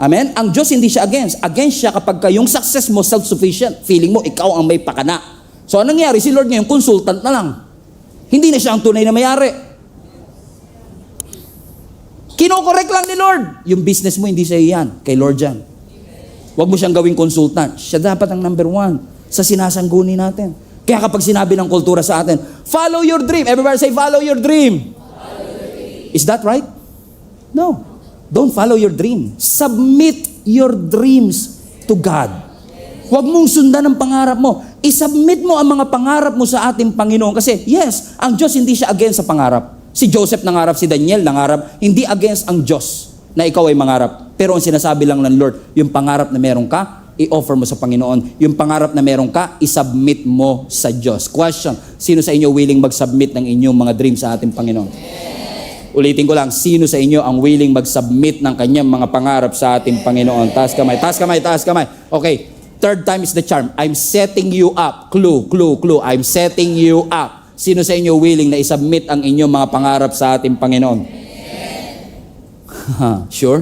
Amen? Ang Diyos hindi siya against. Against siya kapag yung success mo self-sufficient. Feeling mo, ikaw ang may pakana. So anong nangyari? Si Lord ngayon, consultant na lang. Hindi na siya ang tunay na may-ari. Kinokorek lang ni Lord. Yung business mo, hindi sa iyan. Kay Lord yan. Huwag mo siyang gawing consultant. Siya dapat ang number 1 sa sinasangguni natin. Kaya kapag sinabi ng kultura sa atin, follow your dream. Everybody say, follow your dream. Follow your dream. Is that right? No. Don't follow your dream. Submit your dreams to God. Huwag mong sundan ang pangarap mo. I-submit mo ang mga pangarap mo sa ating Panginoon. Kasi yes, ang Diyos hindi siya against sa pangarap. Si Joseph nangarap, si Daniel nangarap. Hindi against ang Diyos na ikaw ay mangarap. Pero ang sinasabi lang ng Lord, yung pangarap na meron ka, i-offer mo sa Panginoon. Yung pangarap na meron ka, i-submit mo sa Diyos. Question, sino sa inyo willing mag-submit ng inyong mga dreams sa ating Panginoon? Ulitin ko lang, sino sa inyo ang willing mag-submit ng kanyang mga pangarap sa ating Panginoon? Taas kamay, taas kamay, taas kamay. Okay, third time is the charm. I'm setting you up. Clue. I'm setting you up. Sino sa inyo willing na isubmit ang inyong mga pangarap sa ating Panginoon? Sure?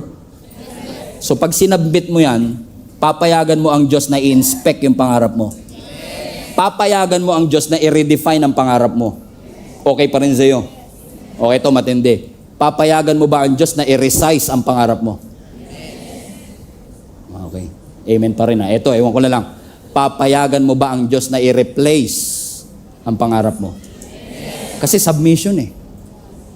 So pag sinabmit mo yan, papayagan mo ang Diyos na i-inspect yung pangarap mo. Papayagan mo ang Diyos na i-redefine ang pangarap mo. Okay pa rin sa'yo. Okay, ito matindi. Papayagan mo ba ang Diyos na i-resize ang pangarap mo? Okay. Amen pa rin. Ito, ewan ko na lang. Papayagan mo ba ang Diyos na i-replace ang pangarap mo? Kasi submission eh.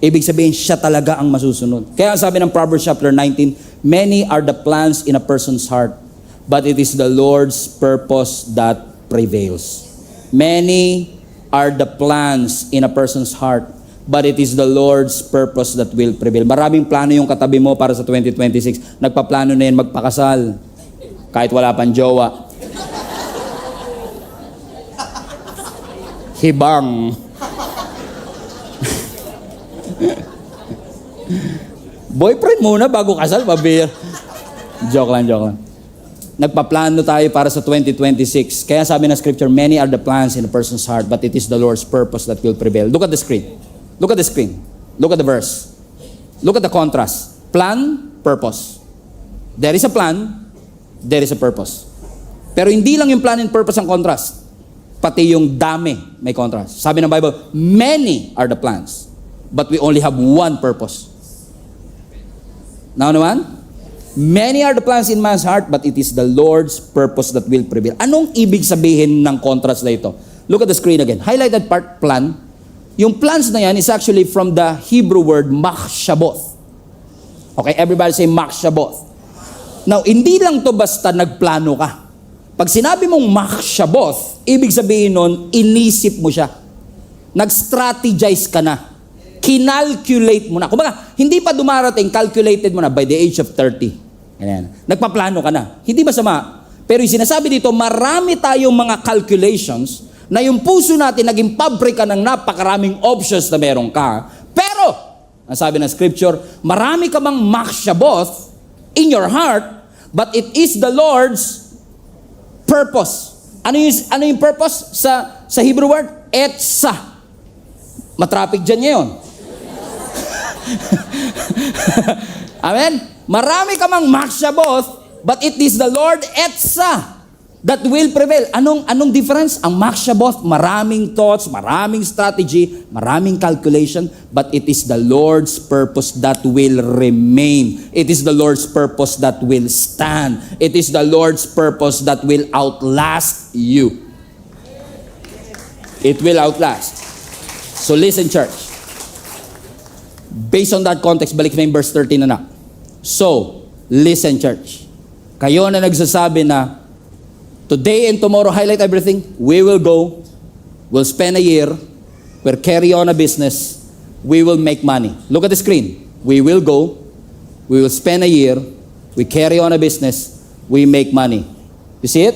Ibig sabihin, siya talaga ang masusunod. Kaya sabi ng Proverbs chapter 19, many are the plans in a person's heart, but it is the Lord's purpose that prevails. Many are the plans in a person's heart, but it is the Lord's purpose that will prevail. Maraming plano yung katabi mo para sa 2026. Nagpaplano na yan magpakasal. Kahit wala pang jowa. Hibang. Boyfriend muna bago kasal, pabir. Joke lang. Nagpaplano tayo para sa 2026. Kaya sabi ng scripture, many are the plans in a person's heart, but it is the Lord's purpose that will prevail. Look at the screen. Look at the screen. Look at the verse. Look at the contrast. Plan, purpose. There is a plan, there is a purpose. Pero hindi lang yung plan and purpose ang contrast. Pati yung dami may contrast. Sabi ng Bible, many are the plans, but we only have one purpose. Now naman, many are the plans in man's heart, but it is the Lord's purpose that will prevail. Anong ibig sabihin ng contrast na ito? Look at the screen again. Highlight that part, plan. Yung plans na yan is actually from the Hebrew word machshaboth. Okay, everybody say machshaboth. Now, hindi lang to basta nagplano ka. Pag sinabi mong machshaboth, ibig sabihin nun, inisip mo siya. Nag-strategize ka na. Kinalculate mo na. Kumbaga, hindi pa dumarating, calculated mo na by the age of 30. Ganyan. Nagpaplano ka na. Hindi masama. Pero yung sinasabi dito, marami tayong mga calculations na yung puso natin naging pabrika ng napakaraming options na meron ka. Pero, ang sabi ng scripture, marami ka mang makshaboth in your heart, but it is the Lord's purpose. Ano yung purpose sa Hebrew word? Etsa. Matraffic dyan ngayon. Amen? Marami ka mang makshaboth, but it is the Lord etsa that will prevail. Anong difference? Ang makshaboth, maraming thoughts, maraming strategy, maraming calculation, but it is the Lord's purpose that will remain. It is the Lord's purpose that will stand. It is the Lord's purpose that will outlast you. It will outlast. So listen, church. Based on that context, balik na yung verse 13 na. So, listen, church. Kayo na nagsasabi na, today and tomorrow, highlight everything. We will go. We'll spend a year. We'll carry on a business. We will make money. Look at the screen. We will go. We will spend a year. We carry on a business. We make money. You see it?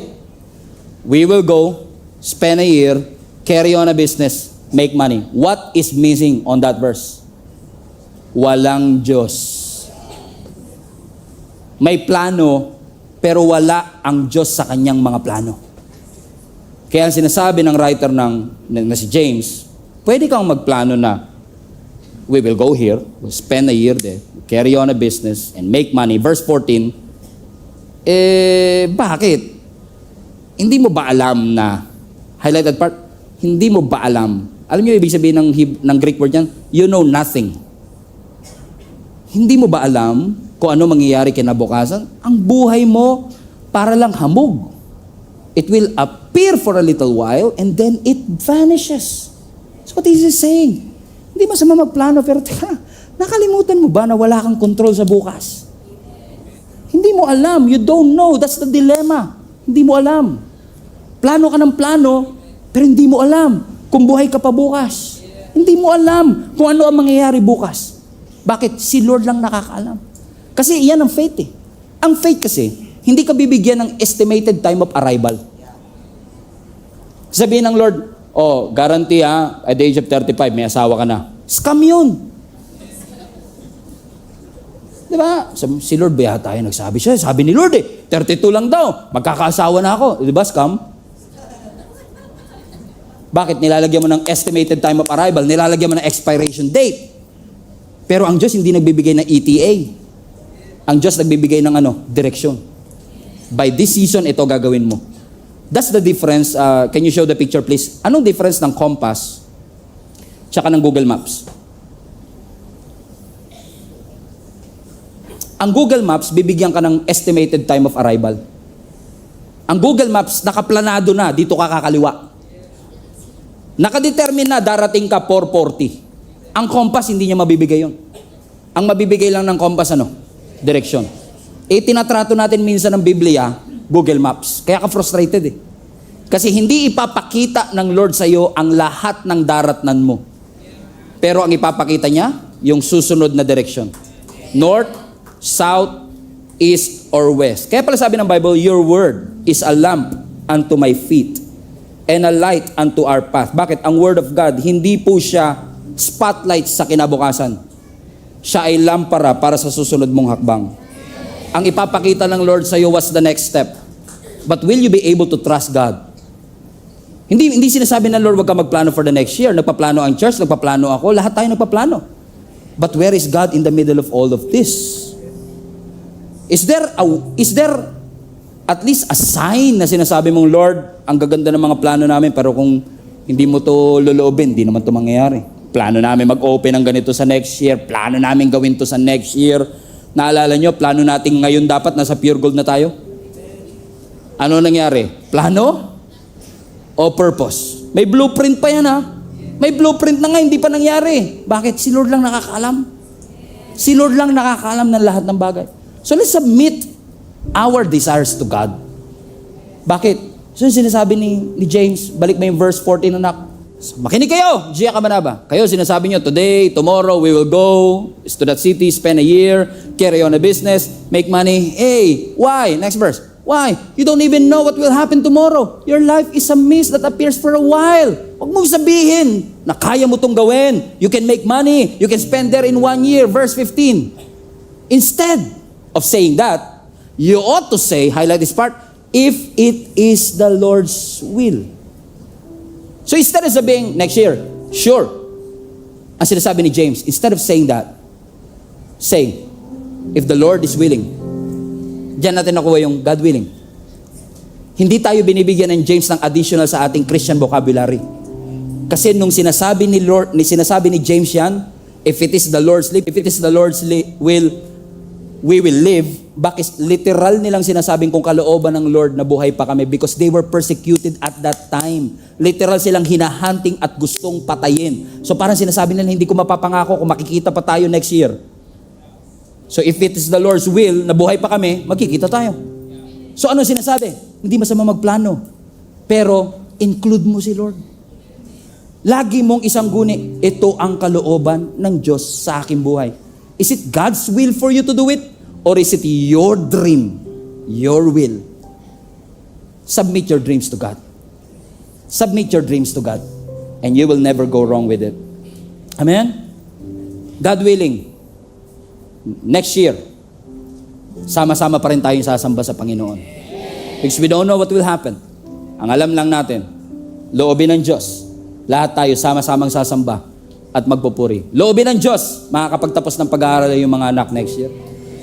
We will go, spend a year, carry on a business, make money. What is missing on that verse? Walang Diyos. May plano, pero wala ang Diyos sa kanyang mga plano. Kaya ang sinasabi ng writer na si James, pwede kang magplano na, we will go here, we'll spend a year there, carry on a business, and make money. Verse 14, bakit? Hindi mo ba alam na, highlighted part, hindi mo ba alam? Alam niyo ibig sabihin ng Greek word yan? You know nothing. Hindi mo ba alam kung ano mangyayari kinabukasan? Ang buhay mo para lang hamog. It will appear for a little while and then it vanishes. That's what he is saying. Hindi masama magplano, pero teka, nakalimutan mo ba na wala kang control sa bukas? Hindi mo alam. You don't know. That's the dilemma. Hindi mo alam. Plano ka ng plano, pero hindi mo alam kung buhay ka pa bukas. Hindi mo alam kung ano ang mangyayari bukas. Bakit? Si Lord lang nakakaalam. Kasi iyan ang faith eh. Ang faith kasi, hindi ka bibigyan ng estimated time of arrival. Sabihin ng Lord, guarantee at the age of 35, may asawa ka na. Scam yun. Diba? Si Lord ba yata tayo nagsabi siya? Sabi ni Lord 32 lang daw, magkakaasawa na ako. Diba, scam? Bakit? Nilalagyan mo ng estimated time of arrival, nilalagyan mo ng expiration date. Pero ang Diyos hindi nagbibigay ng ETA. Ang Diyos nagbibigay ng direksyon. By this season, ito gagawin mo. That's the difference. Can you show the picture, please? Anong difference ng compass tsaka ng Google Maps? Ang Google Maps, bibigyan ka ng estimated time of arrival. Ang Google Maps, nakaplanado na, dito ka kakaliwa. Nakadetermine na, darating ka 4:40. Ang compass, hindi niya mabibigay yun. Ang mabibigay lang ng compass, direksyon. Tinatrato natin minsan ng Biblia, Google Maps. Kaya ka frustrated eh. Kasi hindi ipapakita ng Lord sa iyo ang lahat ng daratnan mo. Pero ang ipapakita niya, yung susunod na direksyon. North, south, east, or west. Kaya pala sabi ng Bible, your word is a lamp unto my feet and a light unto our path. Bakit? Ang word of God, hindi po siya spotlight sa kinabukasan. Siya ay lampara para sa susunod mong hakbang. Ang ipapakita ng Lord sa iyo was the next step. But will you be able to trust God? Hindi sinasabi ng Lord, wag ka magplano for the next year. Nagpaplano ang church, nagpaplano ako, lahat tayo nagpaplano. But where is God in the middle of all of this? Is there at least a sign na sinasabi mong, Lord, ang gaganda ng mga plano namin, pero kung hindi mo to loloobin, hindi naman to mangyayari. Plano namin mag-open ng ganito sa next year. Plano namin gawin to sa next year. Naalala nyo, plano natin ngayon dapat nasa pure gold na tayo? Ano nangyari? Plano o purpose? May blueprint pa yan May blueprint na nga, hindi pa nangyari. Bakit? Si Lord lang nakakaalam. Si Lord lang nakakaalam ng lahat ng bagay. So let's submit our desires to God. Bakit? So sinasabi ni James, balik mo yung verse 14 anak. Makinig kayo, Gia Kamanaba. Kayo sinasabi nyo, today, tomorrow, we will go to that city, spend a year, carry on a business, make money. Hey, why? Next verse. Why? You don't even know what will happen tomorrow. Your life is a mist that appears for a while. Huwag mong sabihin na kaya mo itong gawin. You can make money. You can spend there in 1 year. Verse 15. Instead of saying that, you ought to say, highlight this part, if it is the Lord's will. So instead of sabihin, next year, sure. Ang sinasabi ni James, instead of saying that, say, if the Lord is willing. Diyan natin nakuha yung God willing. Hindi tayo binibigyan ng James ng additional sa ating Christian vocabulary. Kasi nung sinasabi ni James yan, if it is the Lord's will, we will live. Bakit literal nilang sinasabing kung kalooban ng Lord na buhay pa kami because they were persecuted at that time. Literal silang hinahunting at gustong patayin. So parang sinasabi nila, hindi ko mapapangako kung makikita pa tayo next year. So if it is the Lord's will na buhay pa kami, magkikita tayo. So ano sinasabi? Hindi masama magplano. Pero include mo si Lord. Lagi mong isang guni, ito ang kalooban ng Diyos sa aking buhay. Is it God's will for you to do it? Or is it your dream, your will? Submit your dreams to God. Submit your dreams to God. And you will never go wrong with it. Amen? God willing. Next year, sama-sama pa rin tayong sasamba sa Panginoon. Because we don't know what will happen. Ang alam lang natin, loobin ng Diyos, lahat tayo sama-samang sasamba at magpupuri. Loobin ng Diyos, makakapagtapos ng pag-aaral yung mga anak next year.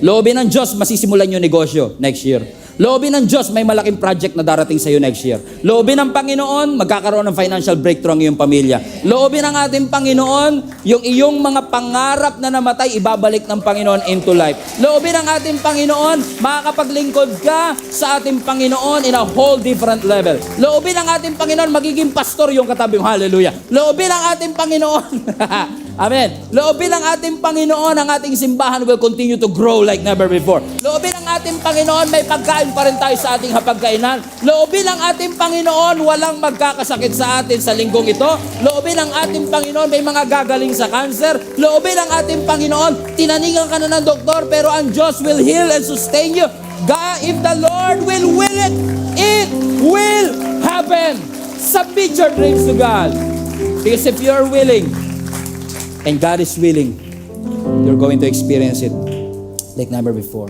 Loobin ng Diyos, masisimulan yung negosyo next year. Loobin ng Diyos, may malaking project na darating sa iyo next year. Loobin ng Panginoon, magkakaroon ng financial breakthrough ang iyong pamilya. Loobin ng ating Panginoon, yung iyong mga pangarap na namatay, ibabalik ng Panginoon into life. Loobin ng ating Panginoon, makakapaglingkod ka sa ating Panginoon in a whole different level. Loobin ng ating Panginoon, magiging pastor yung katabi mo. Hallelujah. Loobin ng ating Panginoon. Amen. Loobin ng ating Panginoon, ang ating simbahan will continue to grow like never before. Loobin ng ating Panginoon, may pagkain pa rin tayo sa ating hapagkainan. Loobin ng ating Panginoon, walang magkakasakit sa atin sa linggong ito. Loobin ng ating Panginoon, may mga gagaling sa cancer. Loobin ng ating Panginoon, tinaningan ka na ng doktor, pero ang Diyos will heal and sustain you. God, if the Lord will it, it will happen. Submit your dreams to God. Because if you're willing, and God is willing, you're going to experience it like never before.